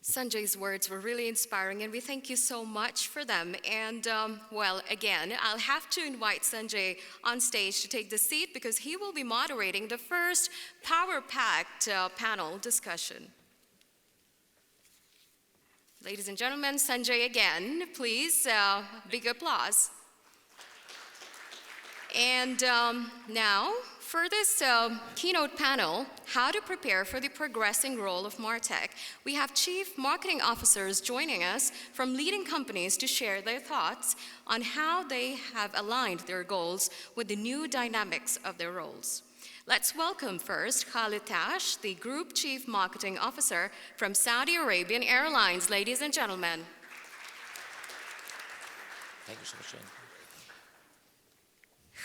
Sanjay's words were really inspiring, and we thank you so much for them. And well, again, I'll have to invite Sanjay on stage to take the seat because he will be moderating the first power-packed panel discussion. Ladies and gentlemen, Sanjay again, please, big applause. And now, for this keynote panel, how to prepare for the progressing role of Martech, we have chief marketing officers joining us from leading companies to share their thoughts on how they have aligned their goals with the new dynamics of their roles. Let's welcome first Khaled Tash, the Group Chief Marketing Officer from Saudi Arabian Airlines. Ladies and gentlemen. Thank you so much, Zain.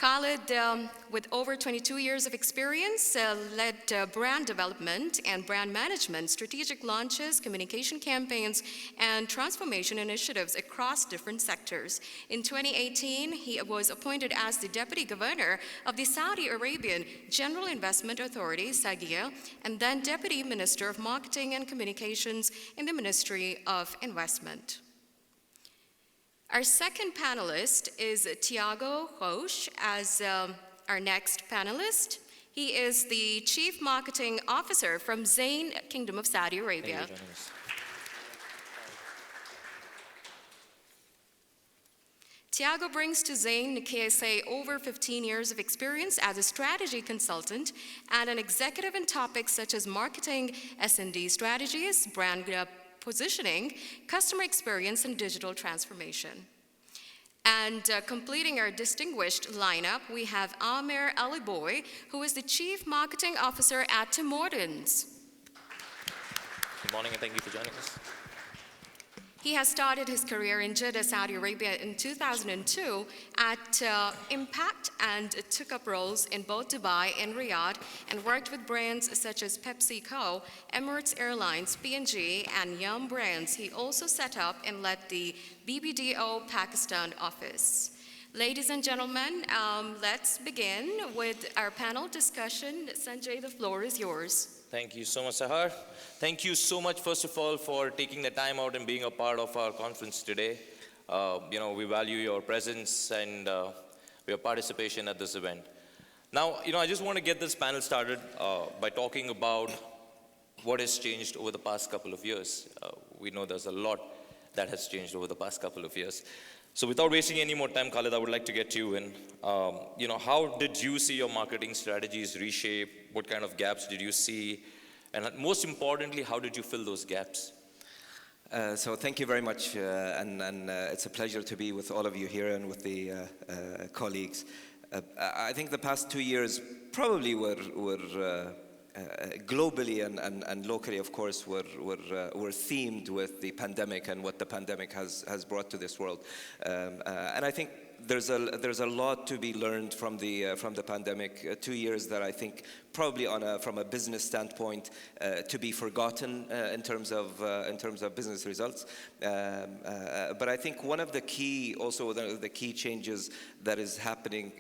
Khaled, with over 22 years of experience, led brand development and brand management, strategic launches, communication campaigns, and transformation initiatives across different sectors. In 2018, he was appointed as the Deputy Governor of the Saudi Arabian General Investment Authority, SAGIA, and then Deputy Minister of Marketing and Communications in the Ministry of Investment. Our second panelist is Tiago Rocha as our next panelist. He is the Chief Marketing Officer from Zain, Kingdom of Saudi Arabia. Tiago brings to Zain KSA over 15 years of experience as a strategy consultant and an executive in topics such as marketing, S&D strategies, brand positioning, customer experience, and digital transformation. And completing our distinguished lineup, we have Aamir Allibhoy, who is the Chief Marketing Officer at Hortons. Good morning and thank you for joining us. He has started his career in Jeddah, Saudi Arabia in 2002 at Impact and took up roles in both Dubai and Riyadh and worked with brands such as PepsiCo, Emirates Airlines, P&G, and Yum Brands. He also set up and led the BBDO Pakistan office. Ladies and gentlemen, let's begin with our panel discussion. Sanjay, the floor is yours. Thank you so much, Sahar. Thank you so much, first of all, for taking the time out and being a part of our conference today. We value your presence and your participation at this event. Now, I just want to get this panel started by talking about what has changed over the past couple of years. We know there's a lot that has changed over the past couple of years. So without wasting any more time, Khaled, I would like to get you in. How did you see your marketing strategies reshape? What kind of gaps did you see? And most importantly, how did you fill those gaps? So thank you very much, and it's a pleasure to be with all of you here and with the colleagues. I think the past 2 years probably were globally and locally, of course, were themed with the pandemic and what the pandemic has brought to this world. And I think there's a lot to be learned from the pandemic. 2 years that I think probably from a business standpoint to be forgotten in terms of business results. But I think one of the key changes that is happening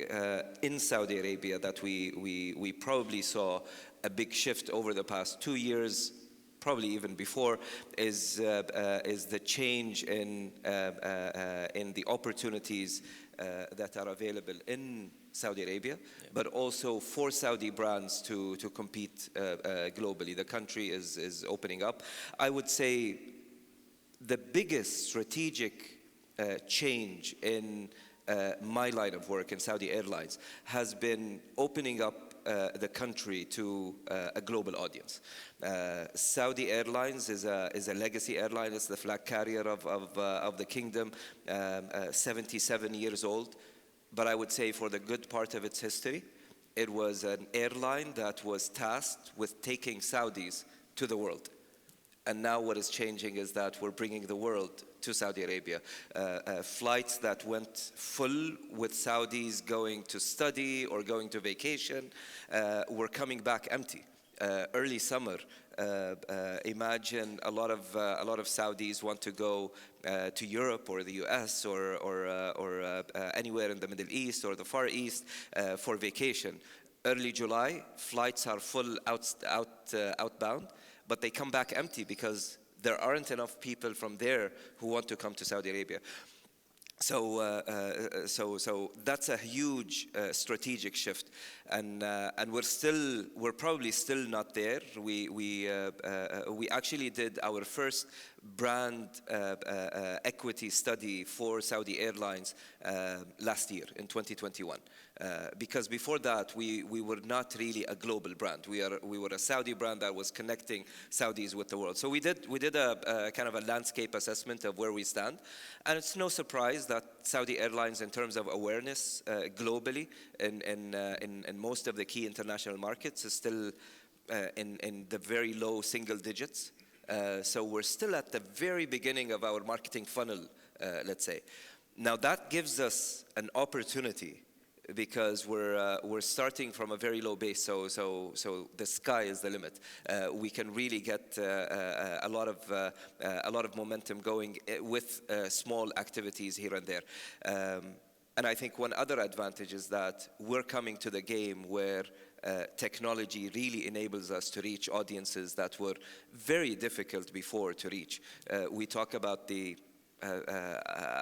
in Saudi Arabia that we probably saw a big shift over the past 2 years, probably even before, is the change in the opportunities that are available in Saudi Arabia, but also for Saudi brands to compete globally. The country is opening up. I would say the biggest strategic change in my line of work in Saudi Airlines has been opening up the country to a global audience. Saudi Airlines is a legacy airline. It's the flag carrier of the kingdom, 77 years old. But I would say for the good part of its history, it was an airline that was tasked with taking Saudis to the world. And now what is changing is that we're bringing the world to Saudi Arabia. Flights that went full with Saudis going to study or going to vacation were coming back empty. Early summer, imagine a lot of Saudis want to go to Europe or the US or anywhere in the Middle East or the Far East for vacation. Early July, flights are full outbound, but they come back empty because there aren't enough people from there who want to come to Saudi Arabia. So that's a huge strategic shift, and we're probably still not there. We actually did our first brand equity study for Saudi Airlines last year in 2021. Because before that, we were not really a global brand. We were a Saudi brand that was connecting Saudis with the world. So we did a kind of a landscape assessment of where we stand, and it's no surprise that Saudi Airlines, in terms of awareness globally in most of the key international markets, is still in the very low single digits. So we're still at the very beginning of our marketing funnel, let's say. Now that gives us an opportunity, because we're starting from a very low base, so the sky is the limit. We can really get a lot of momentum going with small activities here and there. And I think one other advantage is that we're coming to the game where technology really enables us to reach audiences that were very difficult before to reach. We talk about the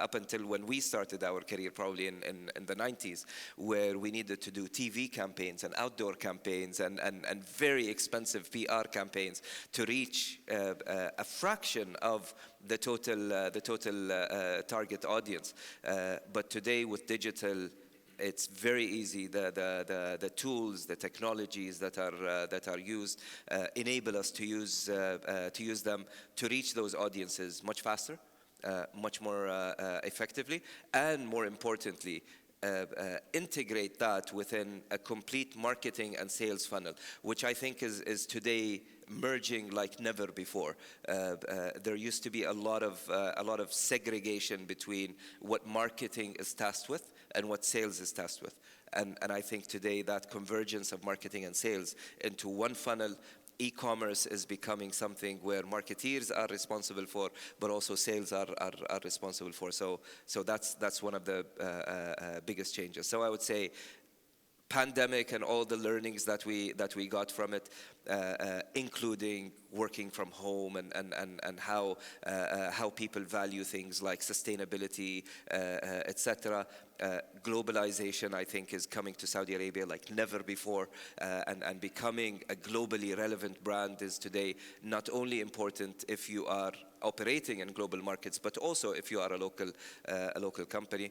up until when we started our career, probably in the 90s, where we needed to do TV campaigns and outdoor campaigns and very expensive PR campaigns to reach a fraction of the total target audience. But today with digital, it's very easy. The tools, the technologies that are used enable us to use them to reach those audiences much faster, much more effectively, and more importantly, integrate that within a complete marketing and sales funnel, which I think is today merging like never before. There used to be a lot of segregation between what marketing is tasked with and what sales is tasked with. And I think today that convergence of marketing and sales into one funnel, e-commerce is becoming something where marketeers are responsible for, but also sales are responsible for. So that's one of the biggest changes. So I would say pandemic and all the learnings that we got from it, including working from home and how people value things like sustainability, etc. Globalization, I think, is coming to Saudi Arabia like never before, and becoming a globally relevant brand is today not only important if you are operating in global markets, but also if you are a local company.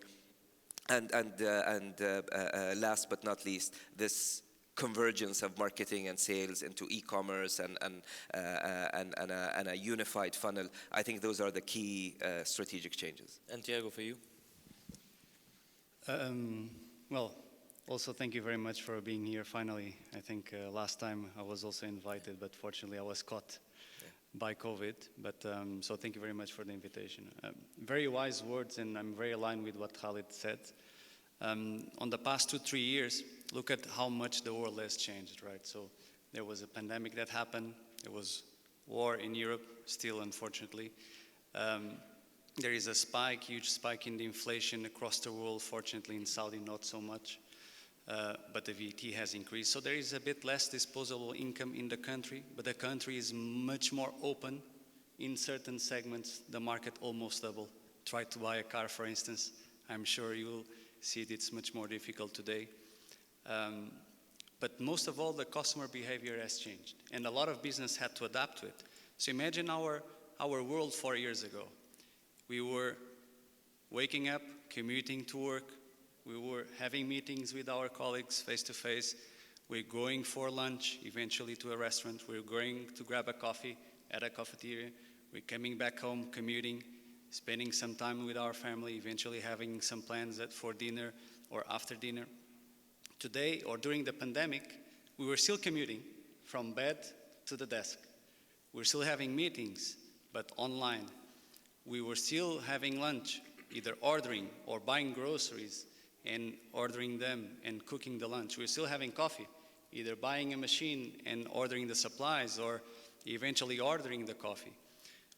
And last but not least, this convergence of marketing and sales into e-commerce and a unified funnel. I think those are the key strategic changes. And Tiago, for you? Well, also thank you very much for being here finally. I think last time I was also invited, but fortunately I was caught by COVID. But so thank you very much for the invitation. Very wise words, and I'm very aligned with what Khaled said. On the past 2-3 years, look at how much the world has changed, right? So there was a pandemic that happened. There was war in Europe, still unfortunately. There is a huge spike in the inflation across the world. Fortunately, in Saudi, not so much. But the VAT has increased. So there is a bit less disposable income in the country, but the country is much more open. In certain segments, the market almost double. Try to buy a car, for instance. I'm sure you will see it's much more difficult today. But most of all, the customer behavior has changed. And a lot of business had to adapt to it. So imagine our world 4 years ago. We were waking up, commuting to work. We were having meetings with our colleagues face to face. We're going for lunch, eventually to a restaurant. We're going to grab a coffee at a cafeteria. We're coming back home, commuting, spending some time with our family, eventually having some plans for dinner or after dinner. Today, or during the pandemic, we were still commuting from bed to the desk. We're still having meetings, but online. We were still having lunch, either ordering or buying groceries and ordering them and cooking the lunch. We're still having coffee, either buying a machine and ordering the supplies or eventually ordering the coffee.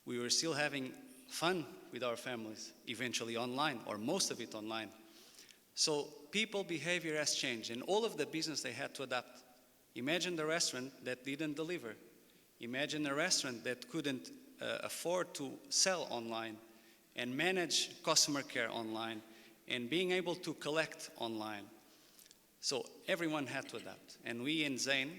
We were still having fun with our families, eventually online, or most of it online. So people behavior has changed, and all of the business they had to adapt. Imagine the restaurant that didn't deliver. Imagine a restaurant that couldn't afford to sell online and manage customer care online and being able to collect online. So everyone had to adapt. And we in Zain,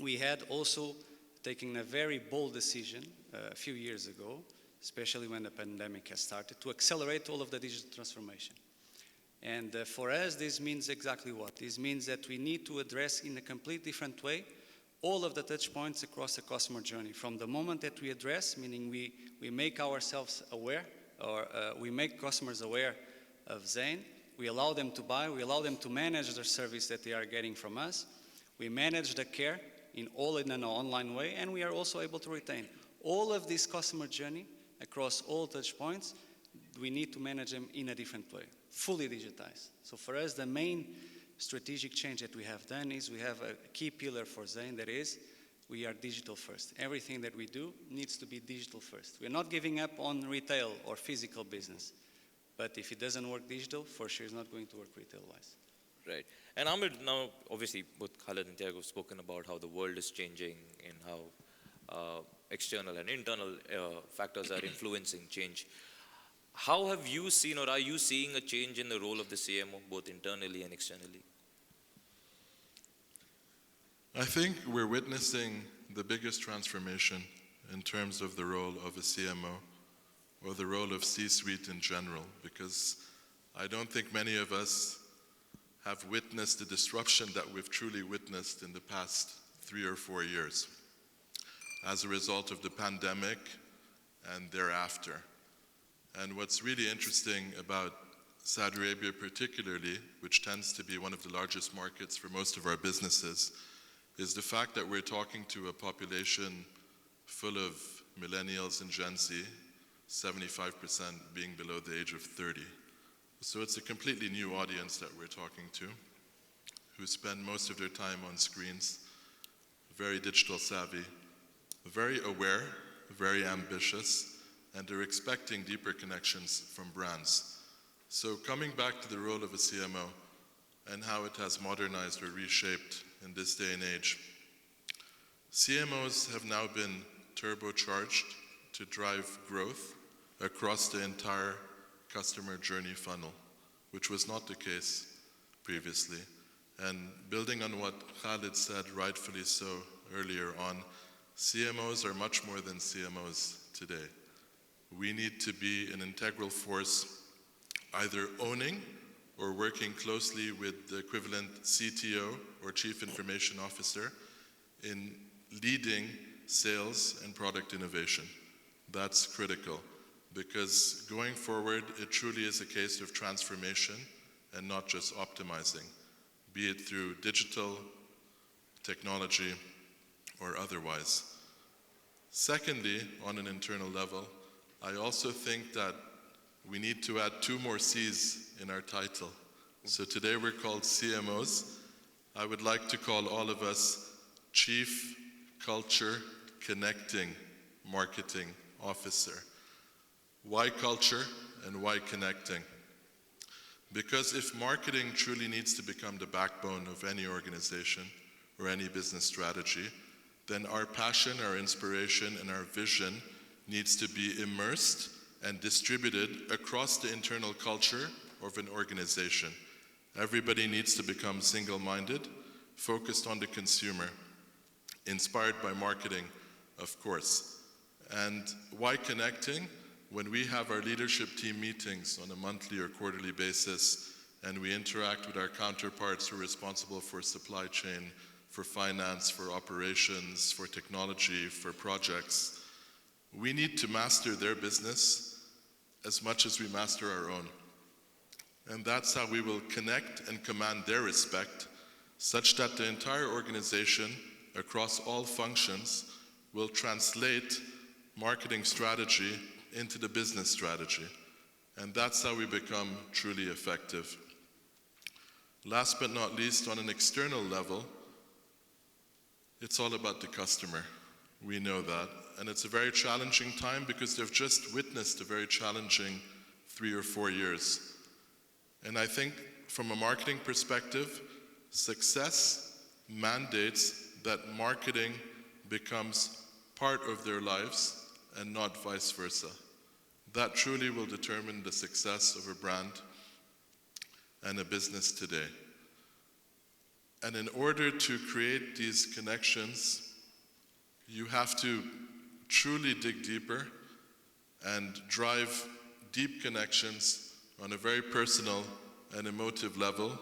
we had also taken a very bold decision a few years ago, especially when the pandemic has started, to accelerate all of the digital transformation. And for us, this means exactly what? This means that we need to address in a completely different way all of the touch points across the customer journey. From the moment that we address, meaning we make ourselves aware, or we make customers aware of Zain, we allow them to buy, we allow them to manage their service that they are getting from us, we manage the care in an online way, and we are also able to retain. All of this customer journey across all touch points, we need to manage them in a different way, fully digitized. So for us, the main strategic change that we have done is we have a key pillar for Zain, that is, we are digital first. Everything that we do needs to be digital first. We're not giving up on retail or physical business. But if it doesn't work digital, for sure it's not going to work retail-wise. Right. And Aamir, now obviously both Khaled and Tiago have spoken about how the world is changing and how external and internal factors are influencing change. How have you seen, or are you seeing a change in the role of the CMO, both internally and externally? I think we're witnessing the biggest transformation in terms of the role of a CMO or the role of C-suite in general, because I don't think many of us have witnessed the disruption that we've truly witnessed in the past 3 or 4 years as a result of the pandemic and thereafter. And what's really interesting about Saudi Arabia particularly, which tends to be one of the largest markets for most of our businesses, is the fact that we're talking to a population full of millennials and Gen Z, 75% being below the age of 30. So it's a completely new audience that we're talking to, who spend most of their time on screens, very digital savvy, very aware, very ambitious, and they're expecting deeper connections from brands. So coming back to the role of a CMO and how it has modernized or reshaped in this day and age, CMOs have now been turbocharged to drive growth across the entire customer journey funnel, which was not the case previously. And building on what Khaled said, rightfully so, earlier on, CMOs are much more than CMOs today. We need to be an integral force, either owning or working closely with the equivalent CTO or Chief Information Officer in leading sales and product innovation. That's critical, because going forward, it truly is a case of transformation and not just optimizing, be it through digital, technology, or otherwise. Secondly, on an internal level, I also think that we need to add 2 more C's in our title. So today we're called CMOs. I would like to call all of us Chief Culture Connecting Marketing Officer. Why culture and why connecting? Because if marketing truly needs to become the backbone of any organization or any business strategy, then our passion, our inspiration, and our vision needs to be immersed and distributed across the internal culture of an organization. Everybody needs to become single-minded, focused on the consumer, inspired by marketing, of course. And why connecting? When we have our leadership team meetings on a monthly or quarterly basis, and we interact with our counterparts who are responsible for supply chain, for finance, for operations, for technology, for projects, we need to master their business as much as we master our own. And that's how we will connect and command their respect, such that the entire organization, across all functions, will translate marketing strategy into the business strategy. And that's how we become truly effective. Last but not least, on an external level, it's all about the customer. We know that. And it's a very challenging time because they've just witnessed a very challenging 3 or 4 years. And I think from a marketing perspective, success mandates that marketing becomes part of their lives and not vice versa. That truly will determine the success of a brand and a business today. And in order to create these connections, you have to truly dig deeper and drive deep connections on a very personal and emotive level,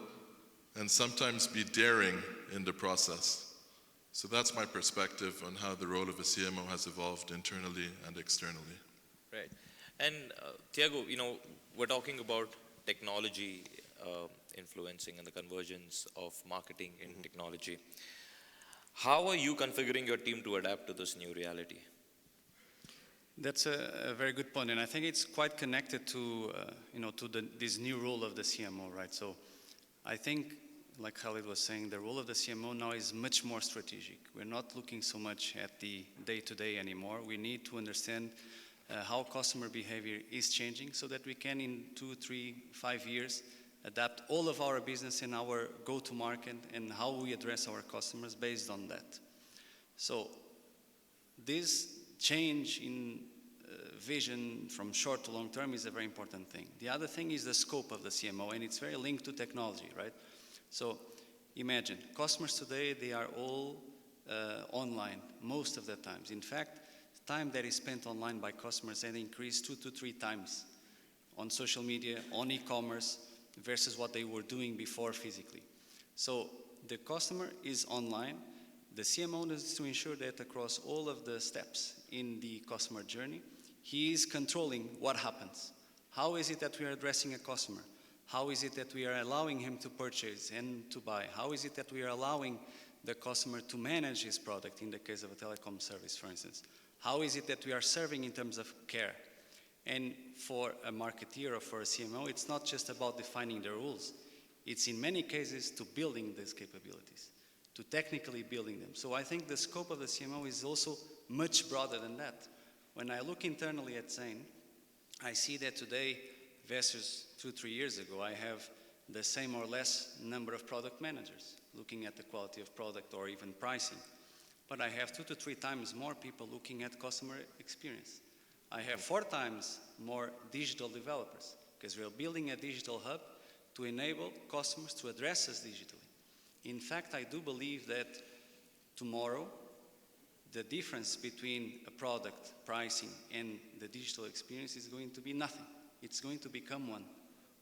and sometimes be daring in the process. So that's my perspective on how the role of a CMO has evolved internally and externally. Right. And Tiago, we're talking about technology influencing and the convergence of marketing and technology. How are you configuring your team to adapt to this new reality? That's a very good point, and I think it's quite connected to this new role of the CMO, right? So I think, like Khaled was saying, the role of the CMO now is much more strategic. We're not looking so much at the day-to-day anymore. We need to understand how customer behavior is changing so that we can, in 2, 3, 5 years, adapt all of our business and our go-to-market and how we address our customers based on that. So this change in vision from short to long term is a very important thing. The other thing is the scope of the CMO, and it's very linked to technology, right? So imagine, customers today, they are all online most of the times. In fact, time that is spent online by customers has increased 2 to 3 times on social media, on e-commerce, versus what they were doing before physically. So the customer is online. The CMO needs to ensure that across all of the steps in the customer journey, he is controlling what happens. How is it that we are addressing a customer? How is it that we are allowing him to purchase and to buy? How is it that we are allowing the customer to manage his product in the case of a telecom service, for instance? How is it that we are serving in terms of care? And for a marketeer or for a CMO, it's not just about defining the rules. It's in many cases to building these capabilities, to technically building them. So I think the scope of the CMO is also much broader than that. When I look internally at Zain, I see that today versus 2, 3 years ago, I have the same or less number of product managers looking at the quality of product or even pricing. But I have 2 to 3 times more people looking at customer experience. I have 4 times more digital developers because we're building a digital hub to enable customers to address us digitally. In fact, I do believe that tomorrow, the difference between a product pricing and the digital experience is going to be nothing. It's going to become one.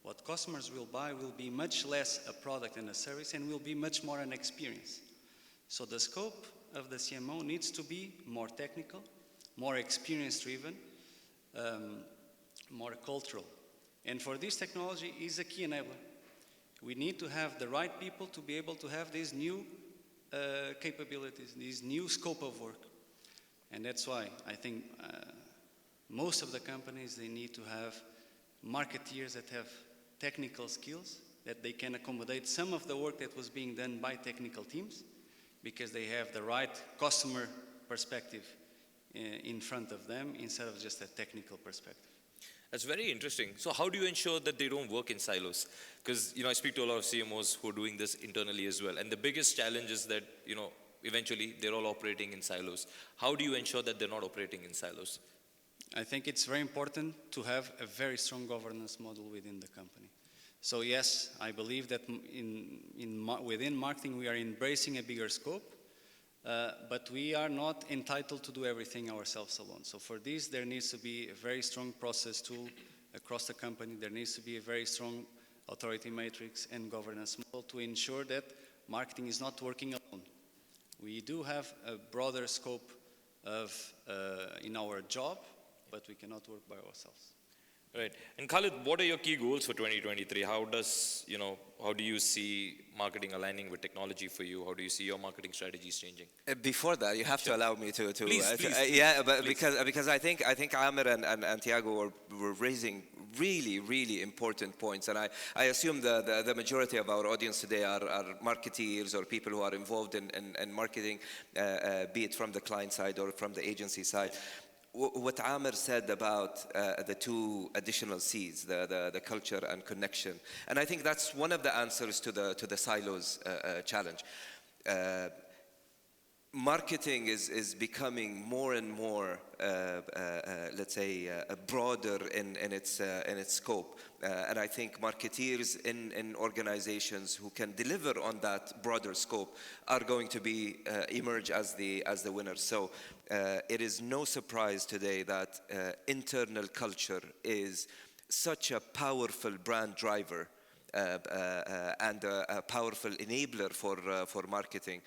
What customers will buy will be much less a product and a service and will be much more an experience. So the scope of the CMO needs to be more technical, more experience-driven, more cultural. And for this, technology is a key enabler. We need to have the right people to be able to have these new capabilities, this new scope of work. And that's why I think most of the companies, they need to have marketeers that have technical skills, that they can accommodate some of the work that was being done by technical teams, because they have the right customer perspective in front of them instead of just a technical perspective. That's very interesting. So how do you ensure that they don't work in silos? Because, I speak to a lot of CMOs who are doing this internally as well. And the biggest challenge is that, eventually they're all operating in silos. How do you ensure that they're not operating in silos? I think it's very important to have a very strong governance model within the company. So yes, I believe that within marketing we are embracing a bigger scope, but we are not entitled to do everything ourselves alone. So for this, there needs to be a very strong process tool across the company. There needs to be a very strong authority matrix and governance model to ensure that marketing is not working alone. We do have a broader scope in our job, but we cannot work by ourselves. Right. And Khaled, what are your key goals for 2023? How do you see marketing aligning with technology for you? How do you see your marketing strategies changing? Before that, you have to allow me to Please, yeah, but please. because I think Aamir and Tiago were raising really important points, and I assume the majority of our audience today are marketeers or people who are involved in marketing, be it from the client side or from the agency side. What Aamir said about the 2 additional C's, the culture and connection, and I think that's one of the answers to the silos challenge. marketing is becoming more and more, let's say, broader in its scope. And I think marketeers in organizations who can deliver on that broader scope are going to be emerge as the winners. So it is no surprise today that internal culture is such a powerful brand driver and a powerful enabler for marketing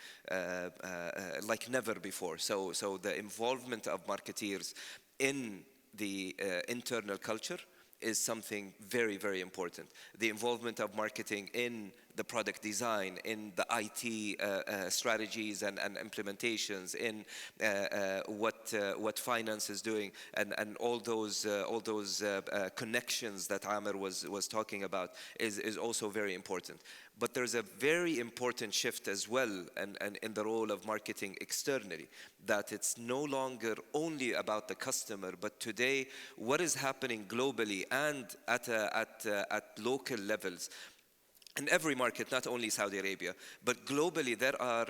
like never before. So the involvement of marketeers in the internal culture is something very, very important. The involvement of marketing in the product design, in the IT strategies and implementations, in what finance is doing, and all those connections that Aamir was talking about is also very important. But there's a very important shift as well, and in the role of marketing externally, that it's no longer only about the customer, but today what is happening globally and at local levels. In every market, not only Saudi Arabia, but globally, there are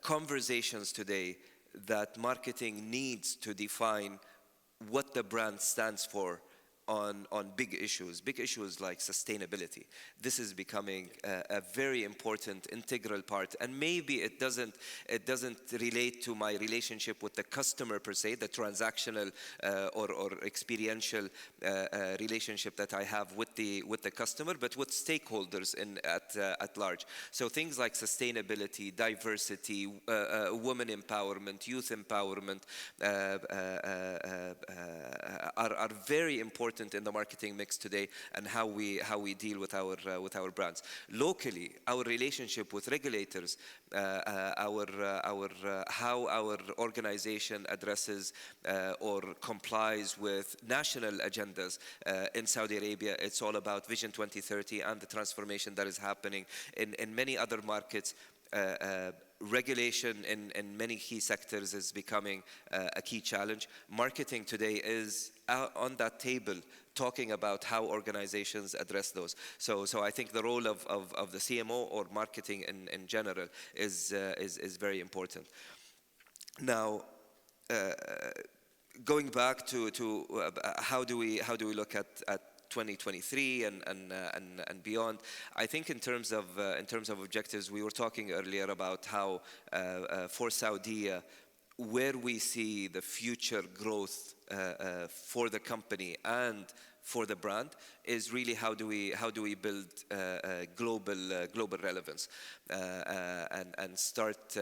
conversations today that marketing needs to define what the brand stands for on big issues like sustainability. This is becoming a very important integral part, and maybe it doesn't relate to my relationship with the customer per se, the transactional or experiential relationship that I have with the customer, but with stakeholders at large. So things like sustainability, diversity, women empowerment, youth empowerment are very important in the marketing mix today, and how we deal with our brands. Locally, our relationship with regulators, how our organization addresses or complies with national agendas. In Saudi Arabia, it's all about Vision 2030 and the transformation that is happening. In many other markets, regulation in many key sectors is becoming a key challenge. Marketing today is on that table, talking about how organizations address those. So I think the role of the CMO or marketing in general is very important. Now, going back to how do we look at 2023 and beyond. I think in terms of objectives, we were talking earlier about how for Saudi, where we see the future growth for the company and for the brand is really how do we build global relevance and start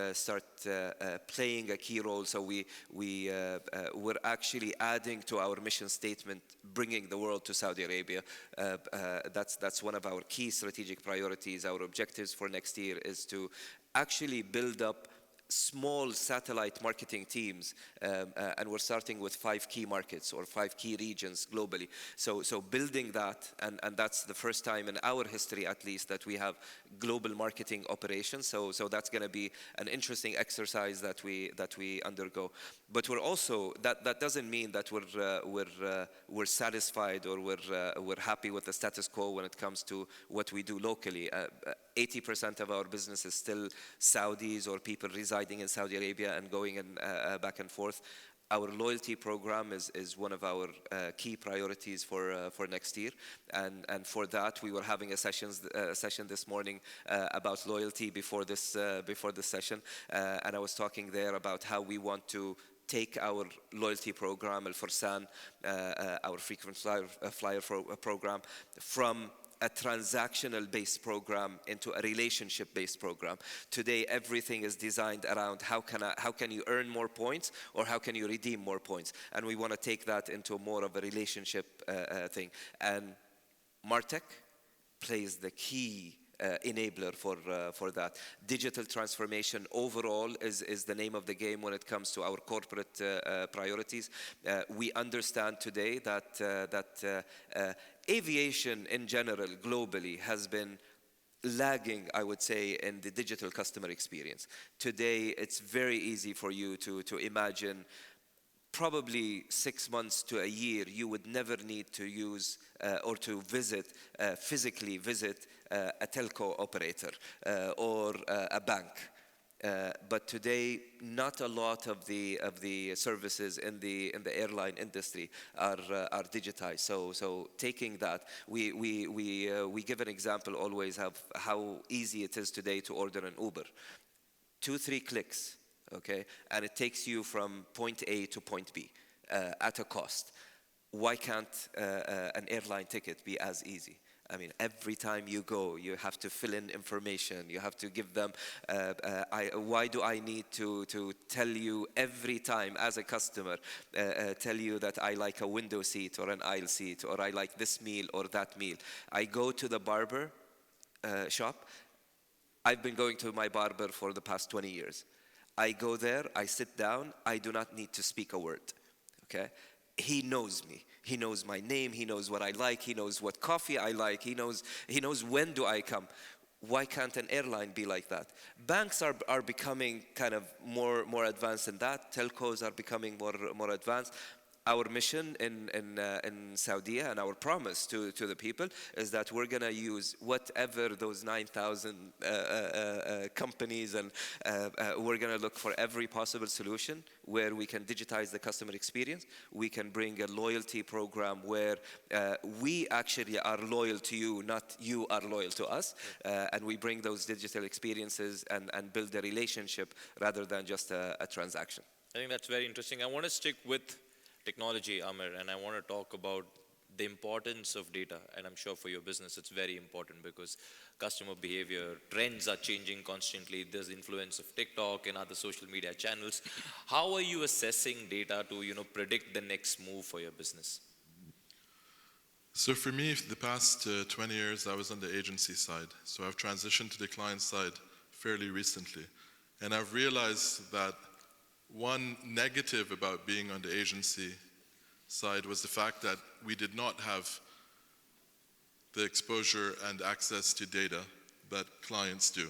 playing a key role. So we're actually adding to our mission statement, bringing the world to Saudi Arabia. That's one of our key strategic priorities. Our objectives for next year is to actually build up small satellite marketing teams, and we're starting with 5 key markets or 5 key regions globally. So building that, and that's the first time in our history, at least, that we have global marketing operations. So that's going to be an interesting exercise that we undergo. But we're also that doesn't mean that we're satisfied or we're happy with the status quo when it comes to what we do locally. 80% of our business is still Saudis or people residing in Saudi Arabia and going back and forth. Our loyalty program is one of our key priorities for next year, and for that we were having a session this morning about loyalty before this session, and I was talking there about how we want to take our loyalty program, Al Fursan, our frequent flyer program, from a transactional-based program into a relationship-based program. Today, everything is designed around how can you earn more points or how can you redeem more points, and we want to take that into more of a relationship thing. And Martech plays the key enabler for that. Digital transformation overall is the name of the game when it comes to our corporate priorities. We understand today that aviation in general globally has been lagging, I would say, in the digital customer experience. Today, it's very easy for you to imagine probably 6 months to a year, you would never need to use or to physically visit a telco operator or a bank. But today, not a lot of the services in the airline industry are digitized. So taking that, we give an example always of how easy it is today to order an Uber. 2-3 clicks, okay, and it takes you from point A to point B at a cost. Why can't an airline ticket be as easy? I mean, every time you go, you have to fill in information. You have to give them, why do I need to tell you every time as a customer, tell you that I like a window seat or an aisle seat, or I like this meal or that meal. I go to the barber shop. I've been going to my barber for the past 20 years. I go there, I sit down, I do not need to speak a word, okay? He knows me. He knows my name. He knows what I like. He knows what coffee I like. He knows when do I come. Why can't an airline be like that? Banks are becoming kind of more advanced than that. Telcos are becoming more advanced. Our mission in Saudi and our promise to the people is that we're going to use whatever those 9,000 companies, and we're going to look for every possible solution where we can digitize the customer experience. We can bring a loyalty program where we actually are loyal to you, not you are loyal to us. And we bring those digital experiences and build a relationship rather than just a transaction. I think that's very interesting. I want to stick with technology, Aamir, and I want to talk about the importance of data. And I'm sure for your business, it's very important because customer behavior, trends are changing constantly. There's influence of TikTok and other social media channels. How are you assessing data to, predict the next move for your business? So for me, the past 20 years, I was on the agency side. So I've transitioned to the client side fairly recently. And I've realized that one negative about being on the agency side was the fact that we did not have the exposure and access to data that clients do.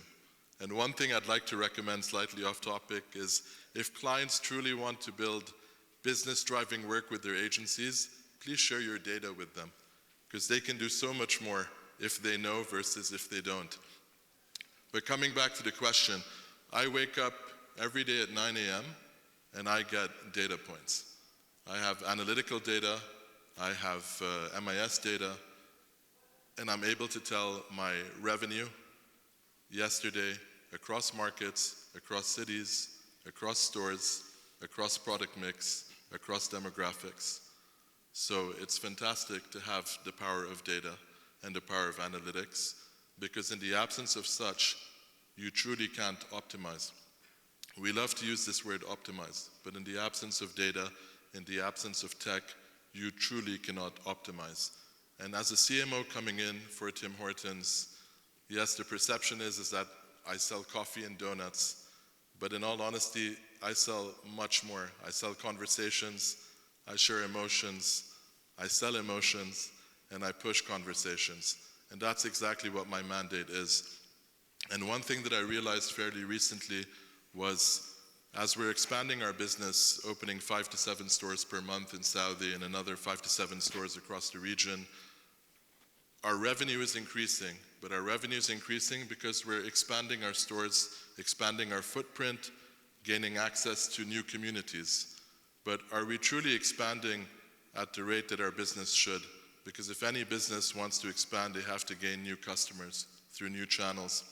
And one thing I'd like to recommend, slightly off topic, is if clients truly want to build business-driving work with their agencies, please share your data with them, because they can do so much more if they know versus if they don't. But coming back to the question, I wake up every day at 9 a.m. and I get data points. I have analytical data, I have MIS data, and I'm able to tell my revenue yesterday across markets, across cities, across stores, across product mix, across demographics. So it's fantastic to have the power of data and the power of analytics, because in the absence of such, you truly can't optimize. We love to use this word optimize, but in the absence of data, in the absence of tech, you truly cannot optimize. And as a CMO coming in for Tim Hortons, yes, the perception is that I sell coffee and donuts, but in all honesty, I sell much more. I sell conversations, I share emotions, I sell emotions, and I push conversations. And that's exactly what my mandate is. And one thing that I realized fairly recently was, as we're expanding our business, opening 5 to 7 stores per month in Saudi and another 5 to 7 stores across the region, our revenue is increasing. But our revenue is increasing because we're expanding our stores, expanding our footprint, gaining access to new communities. But are we truly expanding at the rate that our business should? Because if any business wants to expand, they have to gain new customers through new channels.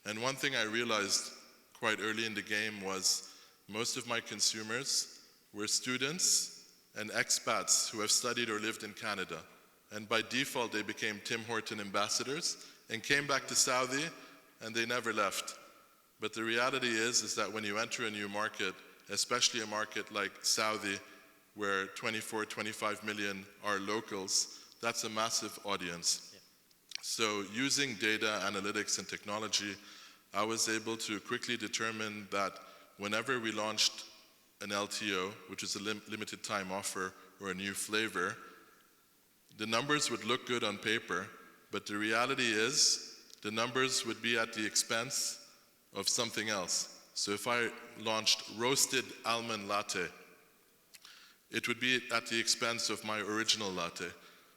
And one thing I realized quite early in the game was most of my consumers were students and expats who have studied or lived in Canada. And by default, they became Tim Horton ambassadors and came back to Saudi, and they never left. But the reality is that when you enter a new market, especially a market like Saudi, where 24, 25 million are locals, that's a massive audience. Yeah. So using data, analytics, and technology, I was able to quickly determine that whenever we launched an LTO, which is a limited time offer or a new flavor, the numbers would look good on paper, but the reality is the numbers would be at the expense of something else. So if I launched roasted almond latte, it would be at the expense of my original latte.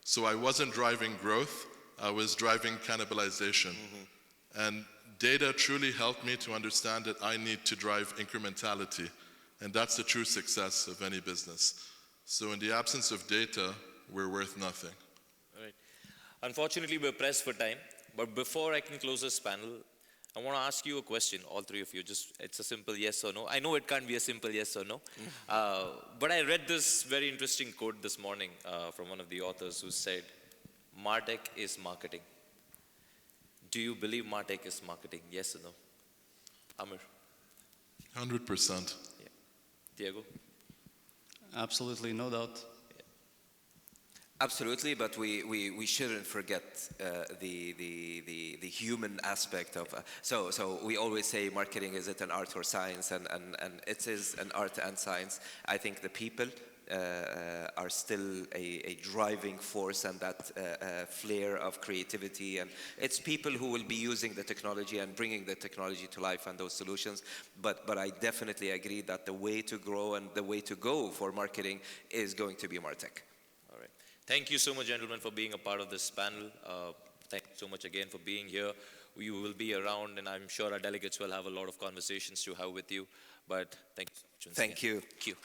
So I wasn't driving growth, I was driving cannibalization. Mm-hmm. And data truly helped me to understand that I need to drive incrementality, and that's the true success of any business. So in the absence of data, we're worth nothing. All right. Unfortunately, we're pressed for time, but before I can close this panel, I want to ask you a question, all three of you. It's a simple yes or no. I know it can't be a simple yes or no, but I read this very interesting quote this morning from one of the authors who said, Martech is marketing. Do you believe Martech is marketing? Yes or no? Aamir? 100%. Yeah. Tiago? Absolutely, no doubt. Absolutely, but we shouldn't forget the human aspect of. So we always say marketing, is it an art or science? And it is an art and science. I think the people are still a driving force, and that flair of creativity, and it's people who will be using the technology and bringing the technology to life and those solutions. But I definitely agree that the way to grow and the way to go for marketing is going to be Martech. All right. Thank you so much, gentlemen, for being a part of this panel. Thank you so much again for being here. We will be around, and I'm sure our delegates will have a lot of conversations to have with you. But thank you so much. Thank you. Thank you.